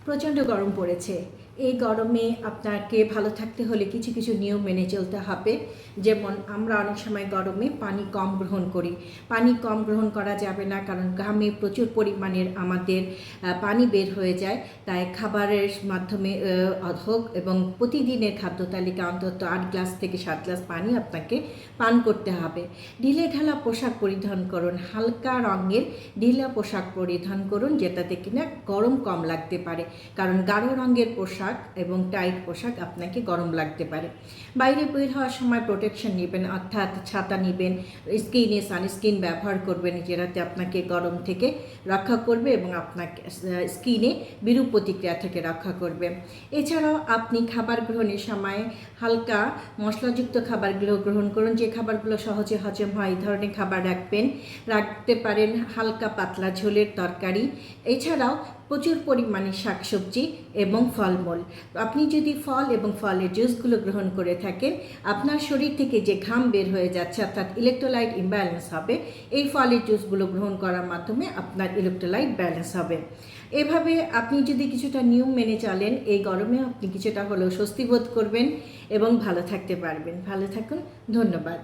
প্রচণ্ড গরম পড়েছে। এই গরমে আপনাকে ভালো থাকতে হলে কিছু কিছু নিয়ম মেনে চলতে হবে। যেমন আমরা অনেক সময় গরমে পানি কম গ্রহণ করি। পানি কম গ্রহণ করা যাবে না, কারণ ঘামে প্রচুর পরিমাণের আমাদের পানি বের হয়ে যায়। তাই খাবারের মাধ্যমে হোক এবং প্রতিদিনের খাদ্য তালিকা অন্তত 8 গ্লাস থেকে 7 গ্লাস পানি আপনাকে পান করতে হবে। ঢিলেঢালা পোশাক পরিধান করুন, হালকা রঙের ঢিলা পোশাক পরিধান করুন, যেটাতে কিনা গরম কম লাগতে পারে, কারণ গাঢ় রঙের পোশাক এবং টাইট পোশাক আপনাকে গরম লাগতে পারে। বাইরে বের হওয়ার সময় প্রোটেকশন নেবেন, অর্থাৎ ছাতা নেবেন, স্কিনে সানস্ক্রিন ব্যবহার করবেন, যেটাতে আপনাকে গরম থেকে রক্ষা করবে এবং আপনাকে স্কিনে বিরূপ প্রতিক্রিয়া থেকে রক্ষা করবে। এছাড়াও আপনি খাবার গ্রহণের সময় হালকা মশলাযুক্ত খাবারগুলো গ্রহণ করুন। যে খাবারগুলো সহজে হজম হয় এই ধরনের খাবার রাখতে পারেন হালকা পাতলা ঝোলের তরকারি। এছাড়াও প্রচুর পরিমাণে শাকসবজি এবং ফলমূল। আপনি যদি ফল এবং ফলের জুসগুলো গ্রহণ করে থাকেন, আপনার শরীর থেকে যে ঘাম বের হয়ে যাচ্ছে, অর্থাৎ ইলেকট্রোলাইট ইমব্যালেন্স হবে। এই ফলের জুসগুলো গ্রহণ করার মাধ্যমে আপনার ইলেকট্রোলাইট ব্যালেন্স হবে। এভাবে আপনি যদি কিছুটা নিয়ম মেনে চলেন, এই গরমে আপনি কিছুটা হলেও স্বস্তি বোধ করবেন এবং ভালো থাকতে পারবেন। ভালো থাকুন, ধন্যবাদ।